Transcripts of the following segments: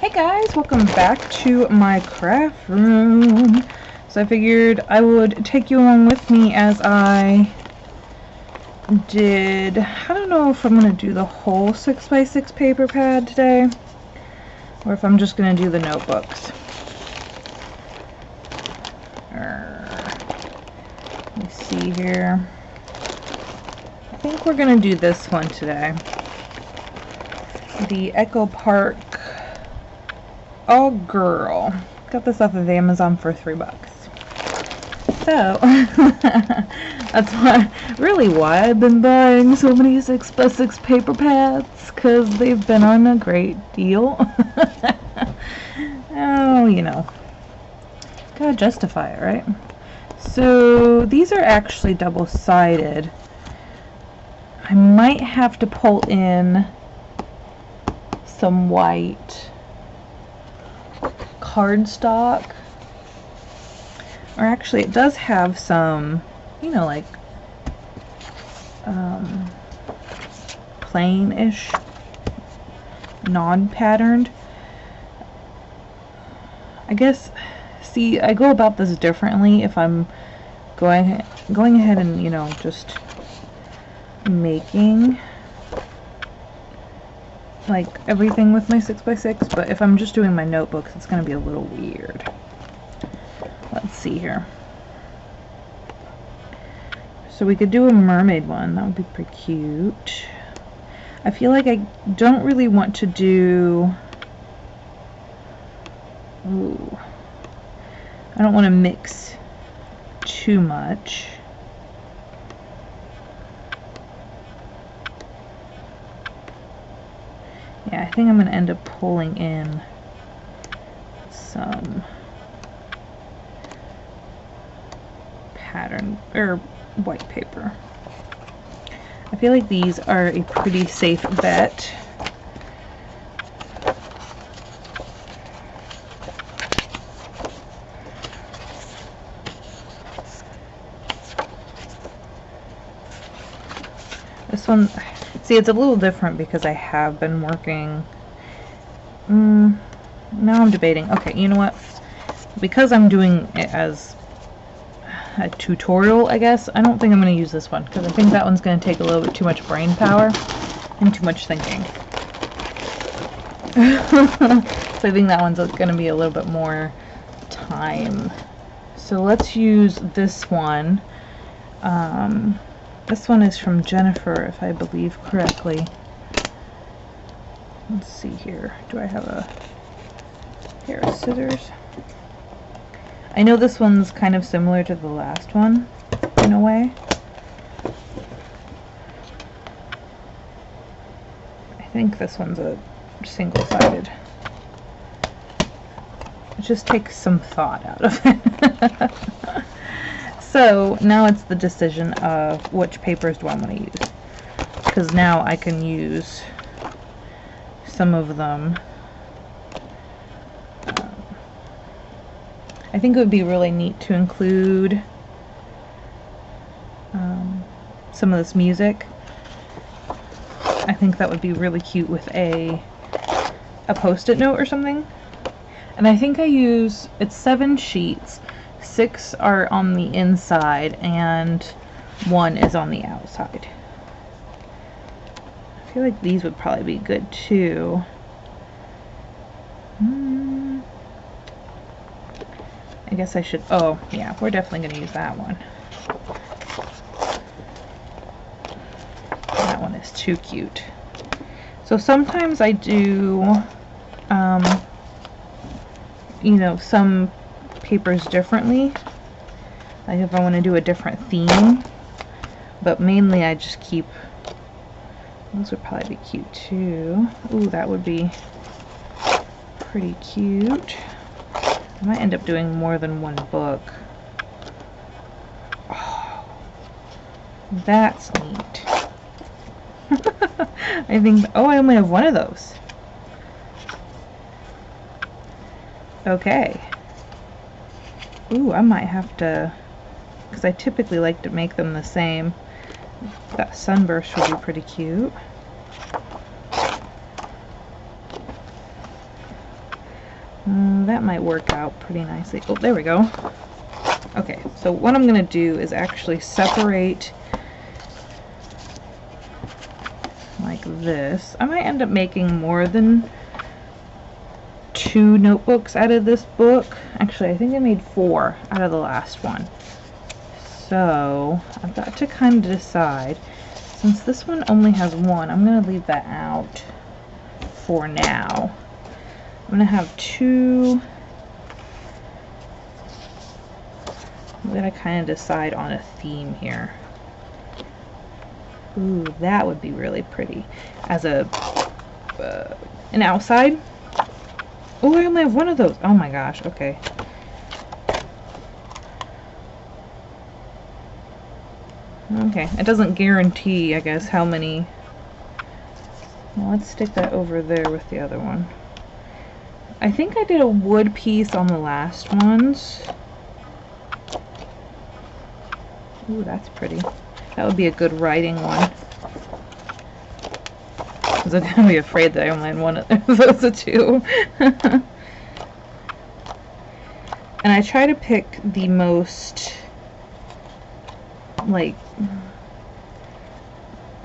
Hey guys, welcome back to my craft room. So I figured I would take you along with me as I don't know if I'm going to do the whole 6x6 paper pad today, or if I'm just going to do the notebooks. Let me see here. I think we're going to do this one today. The Echo Park All Girl. Got this off of Amazon for $3. So, that's why I've been buying so many 6x6 paper pads, because they've been on a great deal. Oh, you know, gotta justify it, right? So, these are actually double-sided. I might have to pull in some white cardstock, or actually it does have some, you know, like plain-ish, non-patterned. I guess, see, I go about this differently if I'm going ahead and, you know, just making like everything with my 6x6, but if I'm just doing my notebooks, it's going to be a little weird. Let's see here. So we could do a mermaid one. That would be pretty cute. I feel like I don't really want to do... Ooh. I don't want to mix too much. Yeah, I think I'm going to end up pulling in some pattern or white paper. I feel like these are a pretty safe bet. This one, see, it's a little different because I have been working. Now I'm debating. Okay, you know what? Because I'm doing it as a tutorial, I guess, I don't think I'm going to use this one, because I think that one's going to take a little bit too much brain power and too much thinking. So I think that one's going to be a little bit more time. So let's use this one. This one is from Jennifer, if I believe correctly. Let's see here. Do I have a pair of scissors? I know this one's kind of similar to the last one, in a way. I think this one's a single-sided. It just takes some thought out of it. So now it's the decision of which papers do I want to use, because now I can use some of them. I think it would be really neat to include some of this music. I think that would be really cute with a post-it note or something. And I think it's 7 sheets. 6 are on the inside and 1 is on the outside. I feel like these would probably be good too. I guess I should, oh yeah, we're definitely going to use that one. That one is too cute. So sometimes I do, you know, some papers differently, like if I want to do a different theme, but mainly I just keep, those would probably be cute too. Ooh, that would be pretty cute. I might end up doing more than one book. Oh, that's neat. I think, oh, I only have one of those. Okay. Ooh, I might have to, because I typically like to make them the same. That sunburst would be pretty cute. That might work out pretty nicely. Oh, there we go. Okay, so what I'm going to do is actually separate like this. I might end up making more than 2 notebooks out of this book. Actually, I think I made 4 out of the last one. So I've got to kind of decide. Since this one only has 1, I'm going to leave that out for now. I'm going to have 2. I'm going to kind of decide on a theme here. Ooh, that would be really pretty. As a an outside. Oh, I only have 1 of those. Oh my gosh, okay. Okay, it doesn't guarantee, I guess, how many. Well, let's stick that over there with the other one. I think I did a wood piece on the last ones. Ooh, that's pretty. That would be a good writing one. Because I'm going to be afraid that I only had 1 of those 2. And I try to pick the most, like,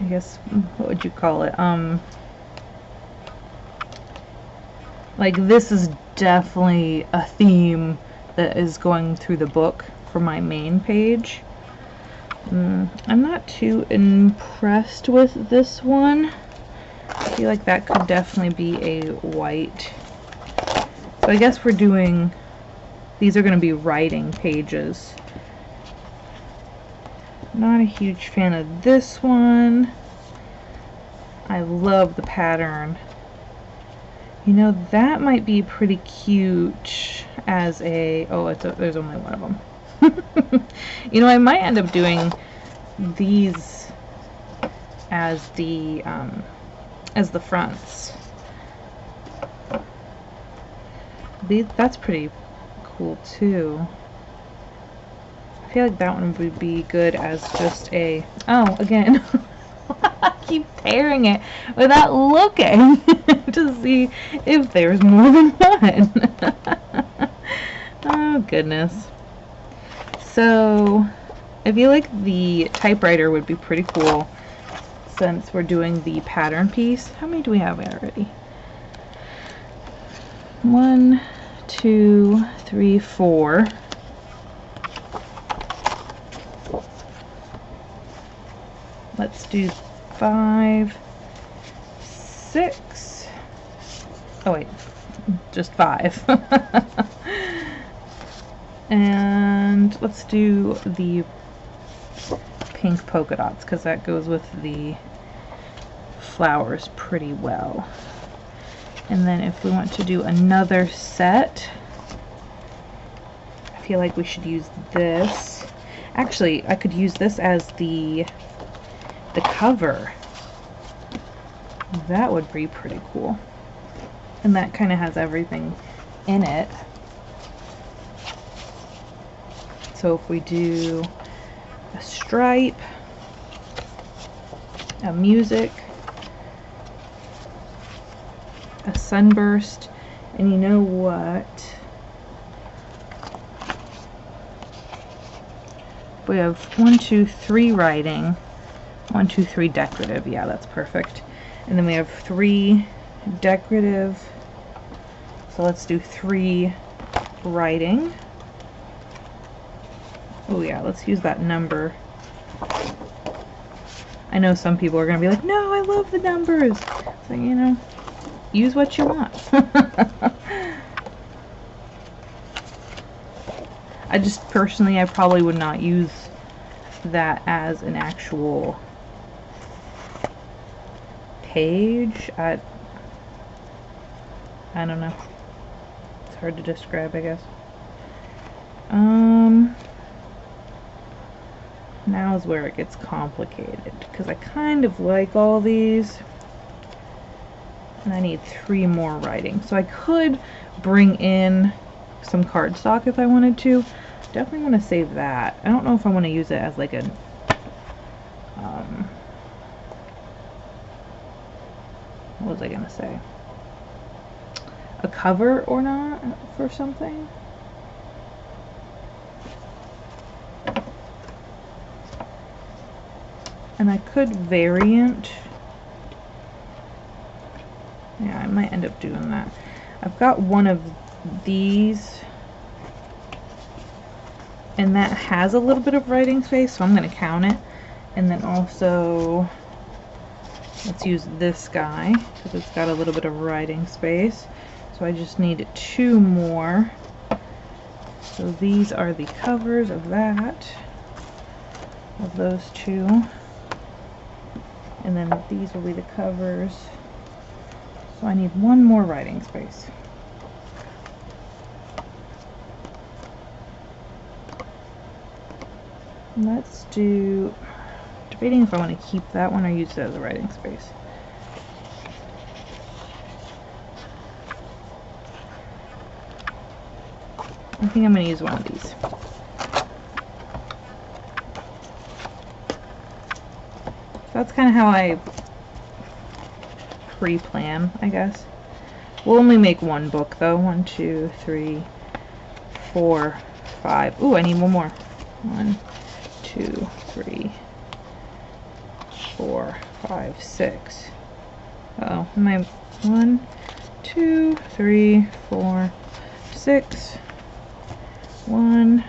I guess, what would you call it? Like, this is definitely a theme that is going through the book for my main page. I'm not too impressed with this one. I feel like that could definitely be a white. So I guess we're doing, these are going to be writing pages. Not a huge fan of this one. I love the pattern. You know, that might be pretty cute as a, oh, there's only 1 of them. You know, I might end up doing these as the fronts. That's pretty cool too. I feel like that one would be good as just a, oh, again, I keep tearing it without looking to see if there's more than 1. Oh goodness. So I feel like the typewriter would be pretty cool since we're doing the pattern piece. How many do we have already? 1, 2, 3, 4. Let's do 5, 6. Oh wait, just 5. And let's do the pink polka dots because that goes with the flowers pretty well. And then if we want to do another set, I feel like we should use this. Actually, I could use this as the cover. That would be pretty cool. And that kind of has everything in it. So if we do a stripe, a music, a sunburst, and you know what? We have 1, 2, 3 writing, 1, 2, 3 decorative. Yeah, that's perfect. And then we have 3 decorative. So let's do 3 writing. Oh yeah, let's use that number. I know some people are going to be like, no, I love the numbers. So, you know, use what you want. I just personally, I probably would not use that as an actual page. I don't know. It's hard to describe, I guess. Now is where it gets complicated because I kind of like all these and I need 3 more writing. So I could bring in some cardstock if I wanted to. Definitely want to save that. I don't know if I want to use it as like a what was I gonna say? a cover or not for something. And I could variant. Yeah, I might end up doing that. I've got one of these, and that has a little bit of writing space, so I'm going to count it. And then also, let's use this guy, because it's got a little bit of writing space. So I just need 2 more. So these are the covers of that, of those 2. And then these will be the covers. So I need 1 more writing space. Let's do, debating if I want to keep that one or use it as a writing space. I think I'm going to use one of these. That's kind of how I pre-plan, I guess. We'll only make 1 book though. 1, 2, 3, 4, 5. Ooh, I need 1 more. 1, 2, 3, 4, 5, 6. Uh-oh, am I 1, 2, 3, 4, 6. 1,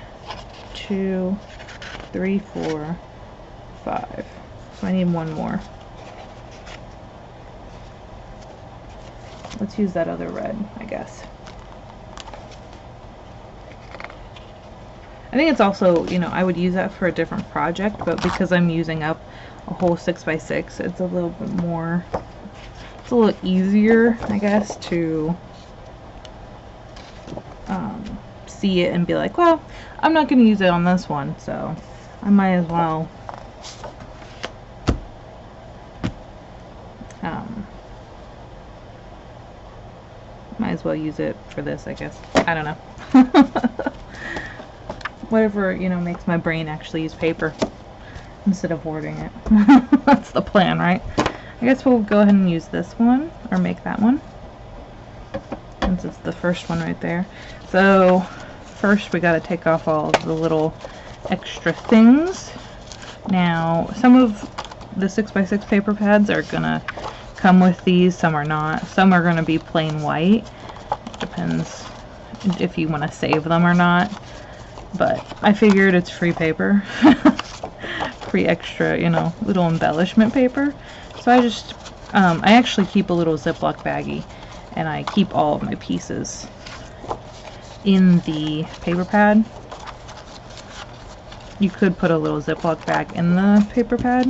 2, 3, 4, 5. So I need 1 more. Let's use that other red, I guess. I think it's also, you know, I would use that for a different project, but because I'm using up a whole 6x6, it's a little bit more, it's a little easier, I guess, to see it and be like, well, I'm not going to use it on this one, so I might as well use it for this, I guess. I don't know. Whatever, you know, makes my brain actually use paper instead of hoarding it. That's the plan, right? I guess we'll go ahead and use this one, or make that one, since it's the first one right there. So first we got to take off all of the little extra things. Now some of the 6x6 paper pads are gonna come with these, some are not. Some are gonna be plain white. Depends if you want to save them or not. But I figured it's free paper. Free extra, you know, little embellishment paper. So I just, I actually keep a little Ziploc baggie, and I keep all of my pieces in the paper pad. You could put a little Ziploc bag in the paper pad.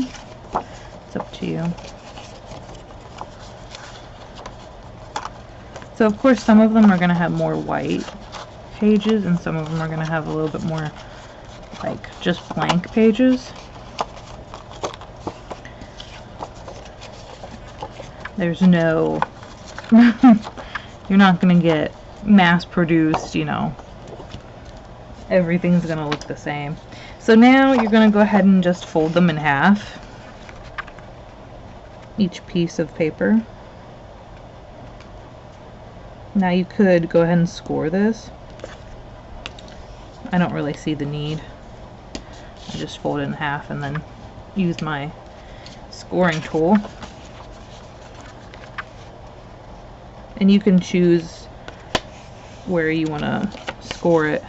It's up to you. So of course some of them are going to have more white pages, and some of them are going to have a little bit more like just blank pages. There's no, you're not going to get mass produced, you know, everything's going to look the same. So now you're going to go ahead and just fold them in half, each piece of paper. Now you could go ahead and score this. I don't really see the need. I just fold it in half and then use my scoring tool. And you can choose where you want to score it,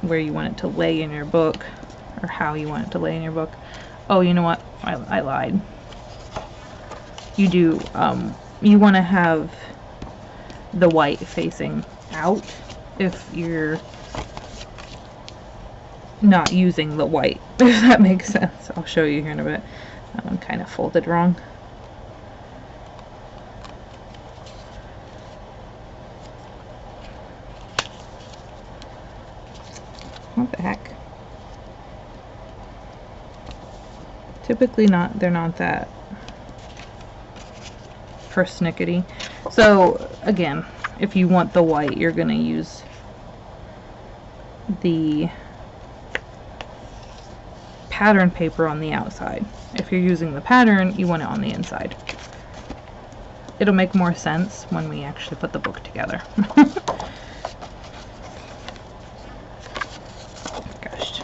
where you want it to lay in your book, or how you want it to lay in your book. Oh, you know what? I lied. You do, you want to have the white facing out if you're not using the white, if that makes sense. I'll show you here in a bit. That one kind of folded wrong. What the heck? Typically they're not that persnickety. So again, if you want the white, you're going to use the pattern paper on the outside. If you're using the pattern, you want it on the inside. it'll make more sense when we actually put the book together. Gosh.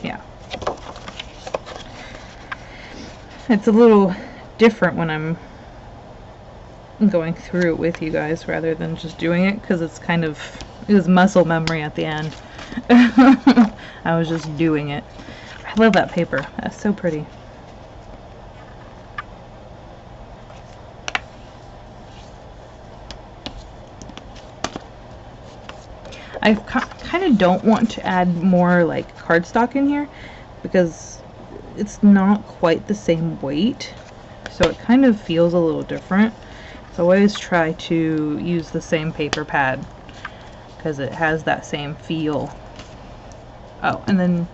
Yeah. It's a little different when I'm going through it with you guys rather than just doing it, because it's kind of, it was muscle memory at the end. I was just doing it. I love that paper. That's so pretty. I kind of don't want to add more like cardstock in here because it's not quite the same weight, so it kind of feels a little different. So I always try to use the same paper pad because it has that same feel. Oh, and then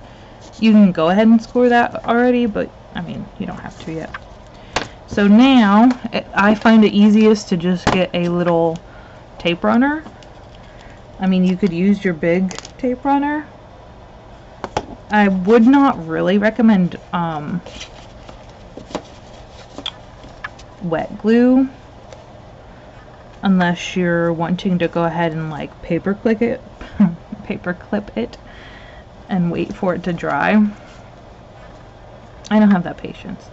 you can go ahead and score that already, but I mean, you don't have to yet. So now I find it easiest to just get a little tape runner. I mean, you could use your big tape runner. I would not really recommend wet glue unless you're wanting to go ahead and like paper clip it and wait for it to dry. I don't have that patience.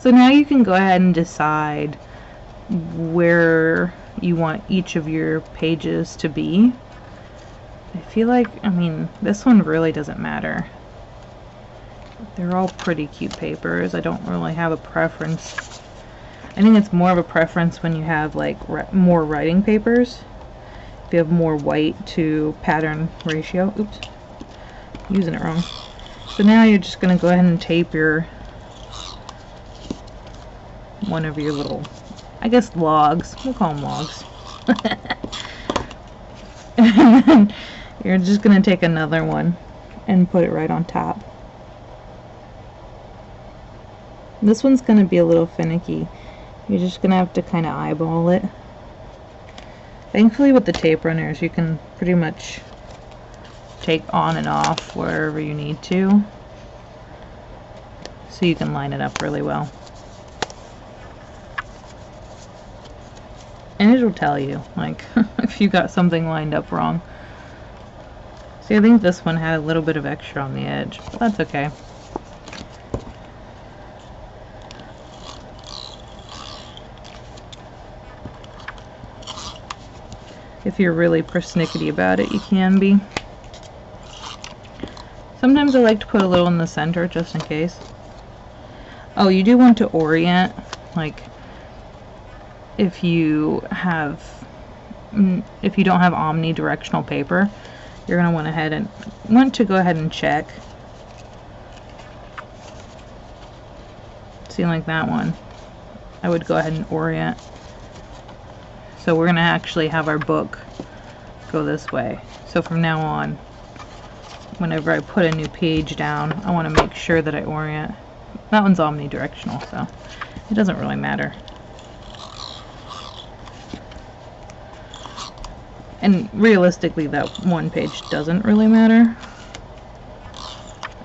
So now you can go ahead and decide where you want each of your pages to be. I feel like, I mean, this one really doesn't matter. They're all pretty cute papers. I don't really have a preference. I think it's more of a preference when you have like more writing papers. If you have more white to pattern ratio. Oops, using it wrong. So now you're just going to go ahead and tape your one of your little, I guess, logs. We'll call them logs. And then you're just going to take another one and put it right on top. This one's going to be a little finicky. You're just going to have to kind of eyeball it. Thankfully with the tape runners you can pretty much take on and off wherever you need to, so you can line it up really well. And it'll tell you, like, if you got something lined up wrong. See, I think this one had a little bit of extra on the edge, but that's okay. If you're really persnickety about it, you can be. Sometimes I like to put a little in the center just in case. Oh, you do want to orient, like, if you don't have omnidirectional paper, you're going to want to go ahead and check. See, like that one, I would go ahead and orient. So we're going to actually have our book go this way. So from now on, whenever I put a new page down, I want to make sure that I orient. That one's omnidirectional, so it doesn't really matter. And realistically, that one page doesn't really matter.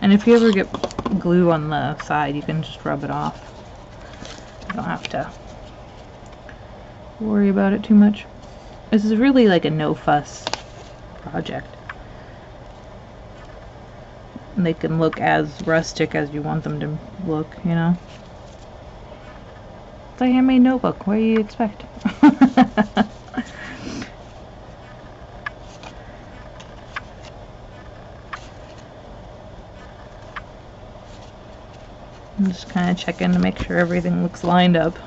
And if you ever get glue on the side, you can just rub it off. You don't have to worry about it too much. This is really like a no-fuss project. And they can look as rustic as you want them to look, you know? It's a handmade notebook. What do you expect? I'm just kind of checking to make sure everything looks lined up.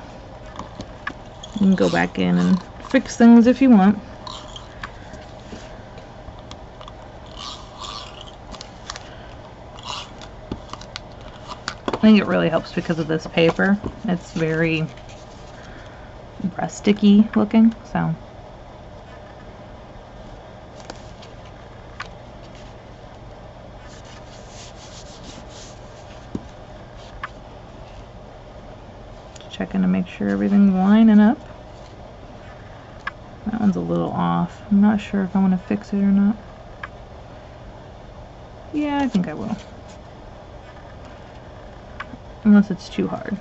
You can go back in and fix things if you want. I think it really helps because of this paper. It's very rusticy looking, so. Checking to make sure everything's lining up. That one's a little off. I'm not sure if I want to fix it or not. Yeah, I think I will. Unless it's too hard.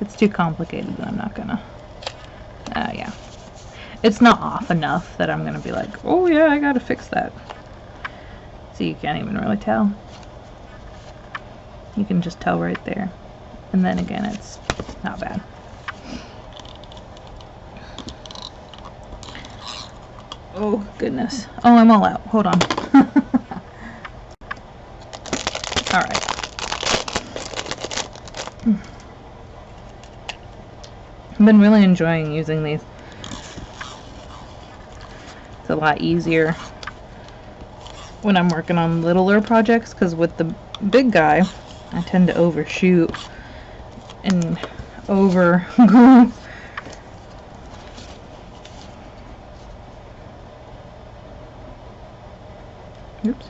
it's too complicated, then I'm not gonna. Yeah. It's not off enough that I'm gonna be like, oh yeah, I gotta fix that. So you can't even really tell. You can just tell right there. And then again, it's not bad. Oh goodness. Oh, I'm all out. Hold on. Alright. I've been really enjoying using these. It's a lot easier when I'm working on littler projects, because with the big guy, I tend to overshoot and over glue. Oops.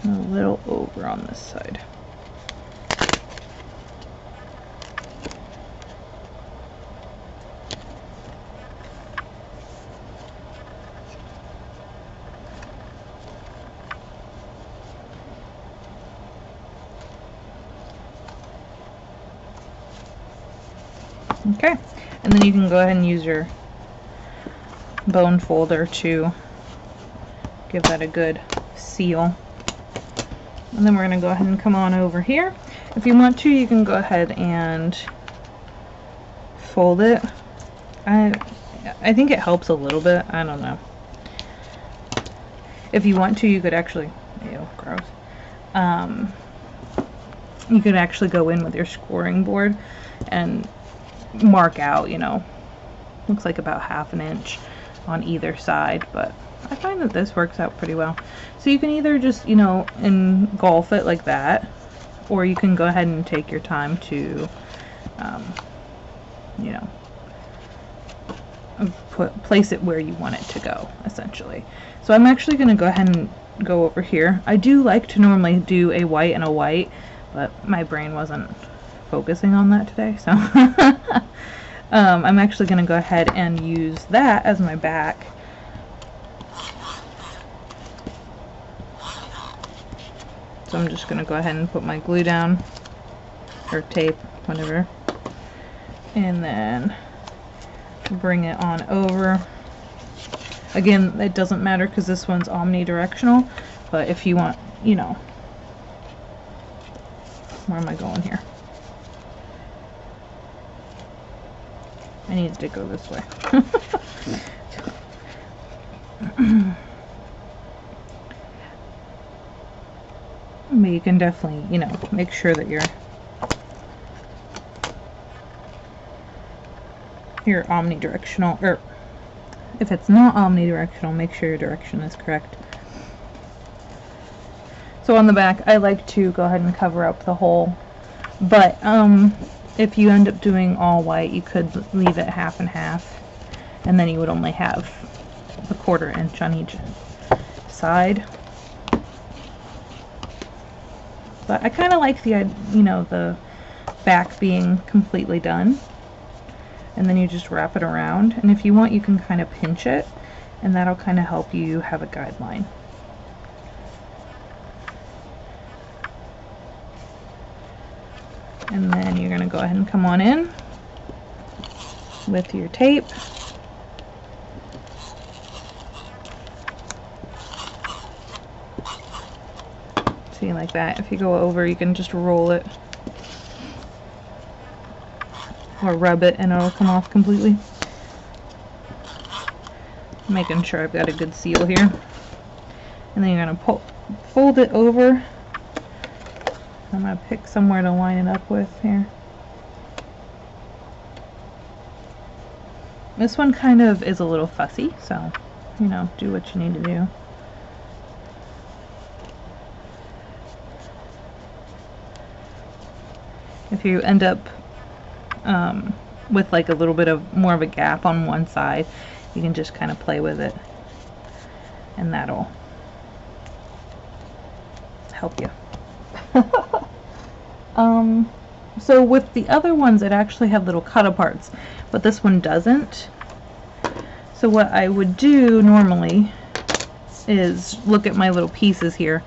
A little over on this side. Okay, and then you can go ahead and use your bone folder to give that a good seal. And then we're going to go ahead and come on over here. If you want to, you can go ahead and fold it. I think it helps a little bit. I don't know. If you want to, you could actually, ew, gross. You could actually go in with your scoring board and mark out, you know, looks like about 1/2 inch on either side, but I find that this works out pretty well. So you can either just, you know, engulf it like that, or you can go ahead and take your time to, you know, place it where you want it to go, essentially. So I'm actually going to go ahead and go over here. I do like to normally do a white and a white, but my brain wasn't focusing on that today, so I'm actually going to go ahead and use that as my back. So I'm just going to go ahead and put my glue down, or tape, whatever, and then bring it on over. Again, it doesn't matter because this one's omnidirectional, but if you want, you know, where am I going here? I needed to go this way. But you can definitely, you know, make sure that you're omnidirectional, or if it's not omnidirectional, make sure your direction is correct. So on the back, I like to go ahead and cover up the hole, but if you end up doing all white, you could leave it 1/2 and 1/2, and then you would only have a 1/4 inch on each side. But I kind of like the, you know, the back being completely done, and then you just wrap it around, and if you want, you can kind of pinch it, and that'll kind of help you have a guideline. And then you're going to go ahead and come on in with your tape. See, like that. If you go over, you can just roll it or rub it and it'll come off completely. Making sure I've got a good seal here. And then you're going to fold it over. I'm going to pick somewhere to line it up with here. This one kind of is a little fussy, so, you know, do what you need to do. If you end up with like a little bit of more of a gap on one side, you can just kind of play with it, and that'll help you. So with the other ones, it actually have little cut-aparts, but this one doesn't. So what I would do normally is look at my little pieces here.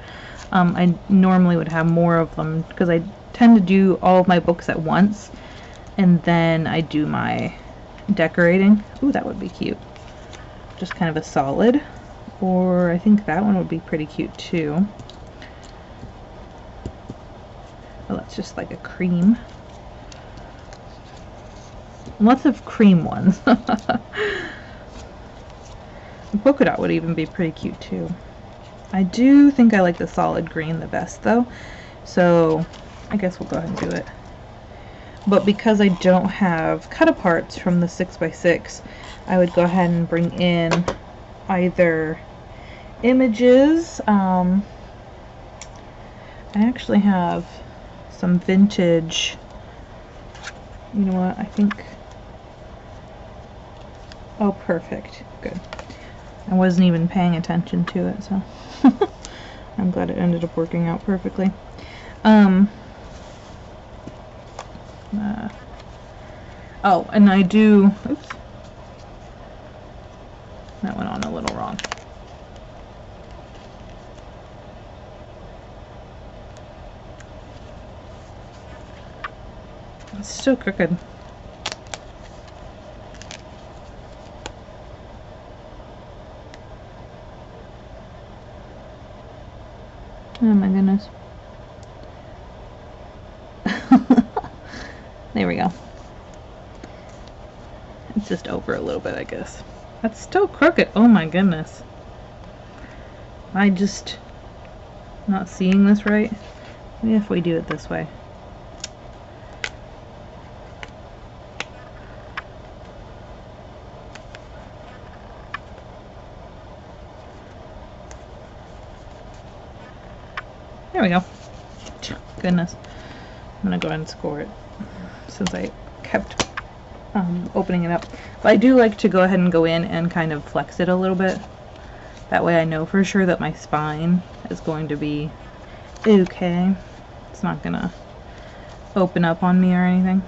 I normally would have more of them because I tend to do all of my books at once, and then I do my decorating. Ooh, that would be cute. Just kind of a solid, or I think that one would be pretty cute too. Oh, that's just like a cream. Lots of cream ones. The polka dot would even be pretty cute too. I do think I like the solid green the best though, so I guess we'll go ahead and do it. But because I don't have cut-aparts from the 6x6, I would go ahead and bring in either images. I actually have some vintage, you know what, I think, oh perfect, good. I wasn't even paying attention to it, so I'm glad it ended up working out perfectly. Oh, and I do, oops, that went on a little wrong. It's still crooked. Oh my goodness. There we go. It's just over a little bit, I guess. That's still crooked. Oh my goodness. I just not seeing this right. Maybe if we do it this way. There we go. Goodness. I'm gonna go ahead and score it since I kept opening it up. But I do like to go ahead and go in and kind of flex it a little bit. That way I know for sure that my spine is going to be okay. It's not gonna open up on me or anything.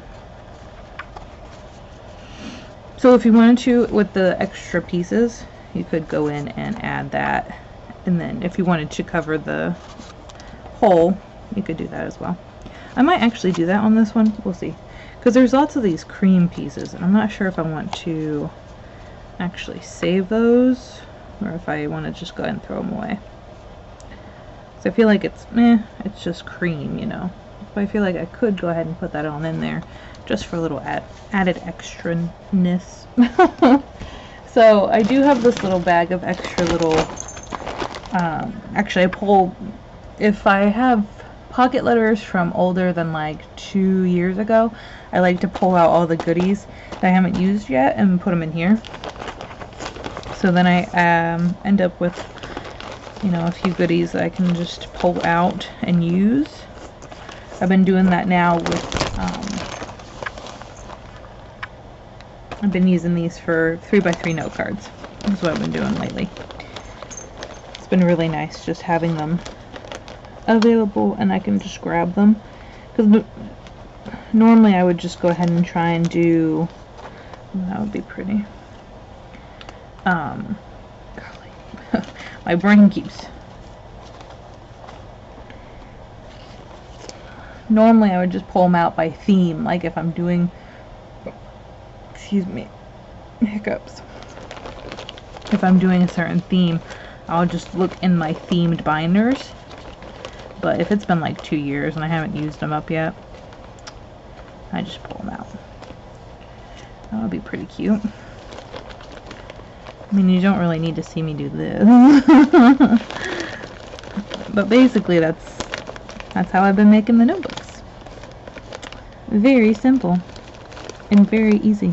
So if you wanted to, with the extra pieces, you could go in and add that. And then if you wanted to cover the hole, you could do that as well. I might actually do that on this one. We'll see. Because there's lots of these cream pieces, and I'm not sure if I want to actually save those, or if I want to just go ahead and throw them away. So I feel like it's, it's just cream, you know. But I feel like I could go ahead and put that on in there, just for a little added extra-ness. So I do have this little bag of extra little, actually I pull, if I have pocket letters from older than like 2 years ago, I like to pull out all the goodies that I haven't used yet and put them in here. So then I end up with, you know, a few goodies that I can just pull out and use. I've been doing that now with, I've been using these for 3x3 note cards. That's what I've been doing lately. It's been really nice just having them available and I can just grab them. Because normally I would just go ahead and try and do, that would be pretty. Golly. My brain keeps. Normally I would just pull them out by theme, like if I'm doing, excuse me, hiccups. If I'm doing a certain theme, I'll just look in my themed binders. But if it's been like 2 years and I haven't used them up yet, I just pull them out. That would be pretty cute. I mean, you don't really need to see me do this. But basically that's how I've been making the notebooks. Very simple and very easy.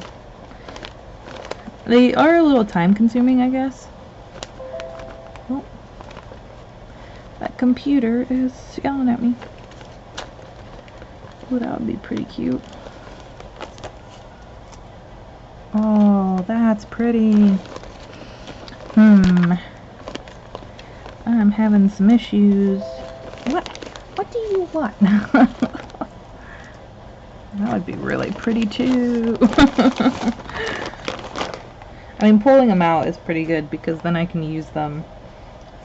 They are a little time consuming, I guess. Oh, that computer is yelling at me. Oh, that would be pretty cute. Oh, that's pretty. I'm having some issues. What do you want? That would be really pretty too. I mean, pulling them out is pretty good because then I can use them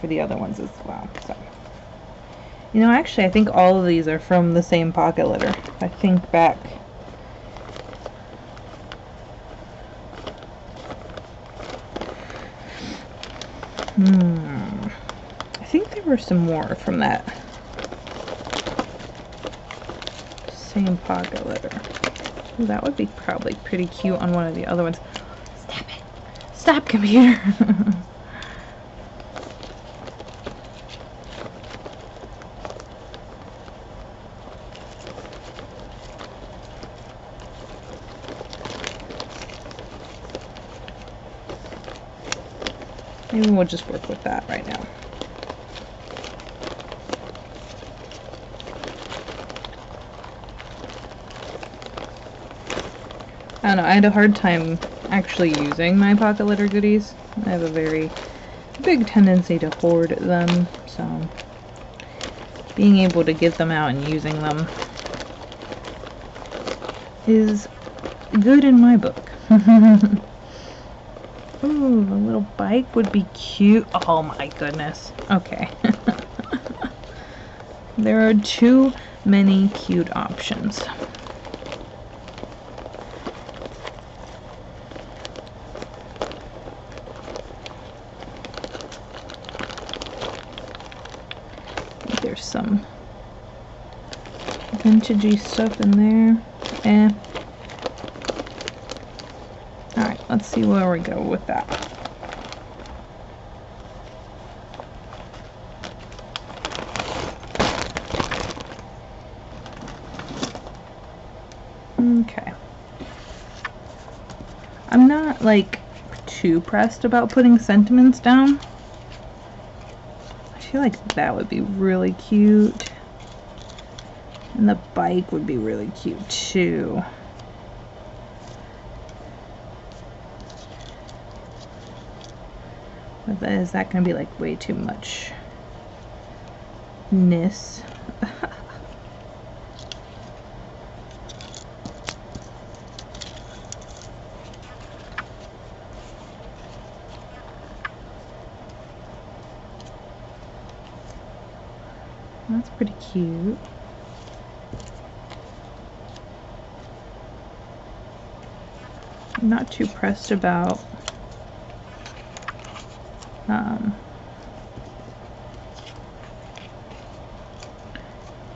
for the other ones as well. So, you know, actually, I think all of these are from the same pocket litter. If I think back. I think there were some more from that same pocket litter. Ooh, that would be probably pretty cute on one of the other ones. Stop it! Stop, computer! Maybe we'll just work with that right now. I don't know, I had a hard time actually using my pocket litter goodies. I have a very big tendency to hoard them, so being able to get them out and using them is good in my book. Ooh, a little bike would be cute. Oh my goodness. Okay. There are too many cute options. There's some vintagey stuff in there. Alright, let's see where we go with that. Okay. I'm not, like, too pressed about putting sentiments down. I feel like that would be really cute. And the bike would be really cute, too. But is that going to be, like, way too much-ness? That's pretty cute. I'm not too pressed about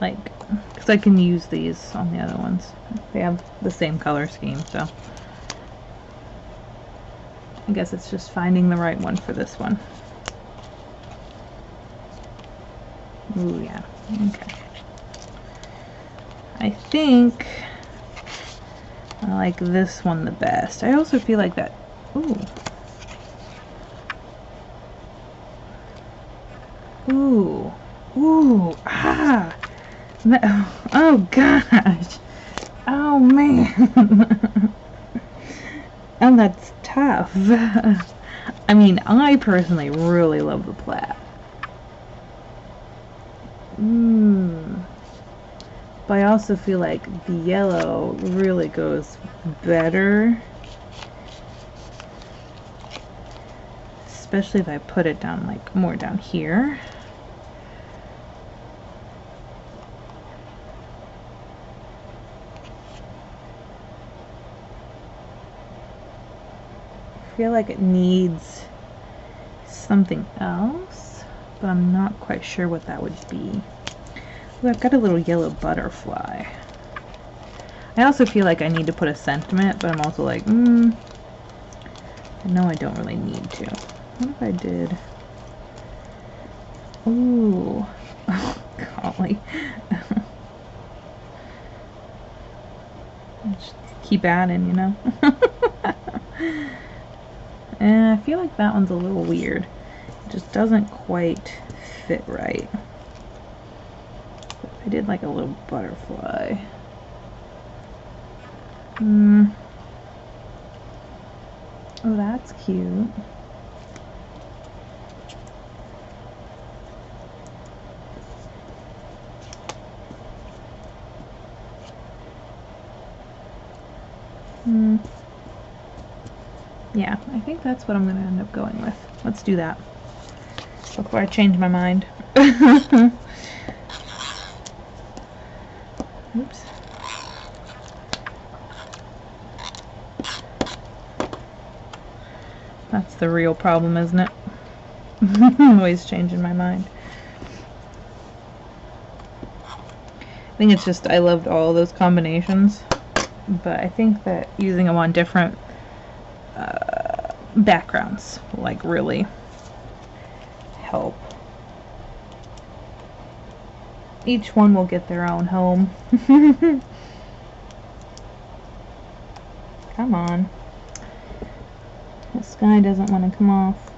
like, because I can use these on the other ones. They have the same color scheme, so I guess it's just finding the right one for this one. Ooh, yeah. Okay. I think I like this one the best. I also feel like that. Ooh. Ooh. Ooh. Ah. Oh gosh. Oh man. And that's tough. I mean, I personally really love the plaid. But I also feel like the yellow really goes better. Especially if I put it down, like, more down here. I feel like it needs something else, but I'm not quite sure what that would be. Ooh, I've got a little yellow butterfly. I also feel like I need to put a sentiment, but I'm also like, no, I don't really need to. What if I did? Ooh. Oh, golly. Just keep adding, you know? And I feel like that one's a little weird. It just doesn't quite fit right. I did like a little butterfly. Oh, that's cute. Yeah, I think that's what I'm going to end up going with. Let's do that. before I change my mind. Oops. That's the real problem, isn't it? I'm always changing my mind. I think it's just I loved all those combinations, but I think that using them on different backgrounds will like really help. Each one will get their own home. Come on. The sky doesn't want to come off.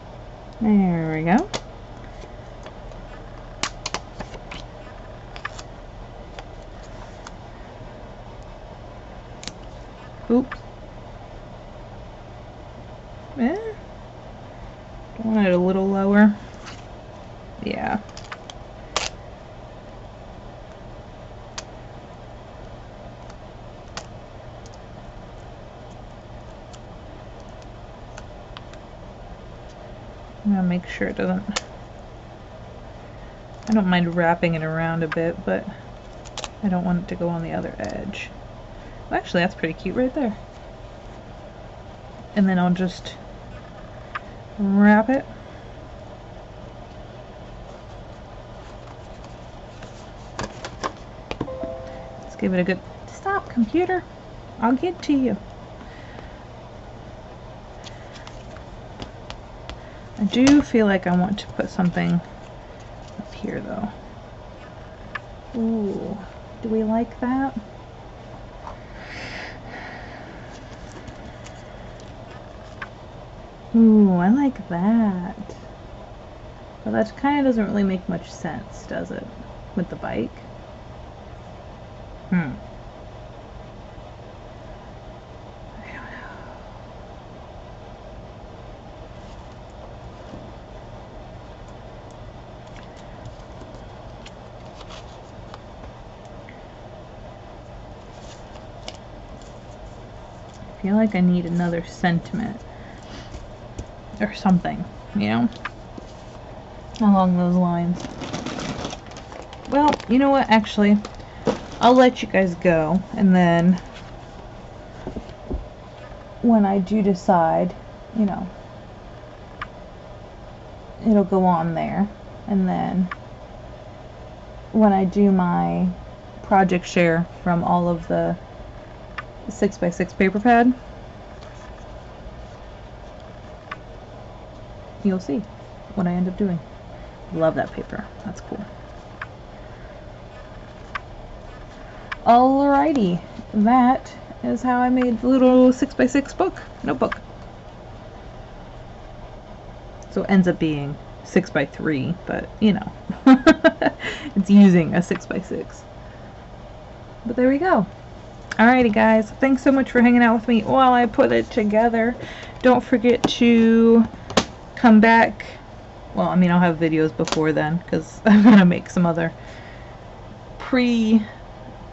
There we go. Oops. Don't want it a little lower. Yeah. I'm gonna make sure it doesn't. I don't mind wrapping it around a bit, but I don't want it to go on the other edge. Well, actually, that's pretty cute right there. And then I'll just wrap it. Let's give it a good... Stop, computer! I'll get to you. I do feel like I want to put something up here, though. Ooh, do we like that? Ooh, I like that. But that kind of doesn't really make much sense, does it? With the bike? I don't know. I feel like I need another sentiment. Or something, you know? Along those lines. Well, you know what, actually, I'll let you guys go, and then when I do decide, you know, it'll go on there, and then when I do my project share from all of the 6x6 paper pad, you'll see what I end up doing. Love that paper. That's cool. Alrighty, that is how I made the little 6x6 notebook. So it ends up being 6x3, but you know, it's using a 6x6. But there we go. Alrighty guys, thanks so much for hanging out with me while I put it together. Don't forget to come back. Well, I mean, I'll have videos before then, because I'm going to make some other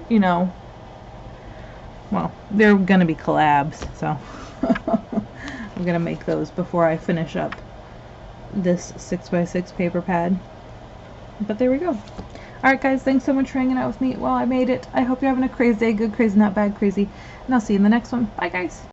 you know, well, they're going to be collabs, so I'm going to make those before I finish up this 6x6 paper pad. But there we go. Alright guys, thanks so much for hanging out with me while I made it. I hope you're having a crazy day, good crazy, not bad crazy, and I'll see you in the next one. Bye guys!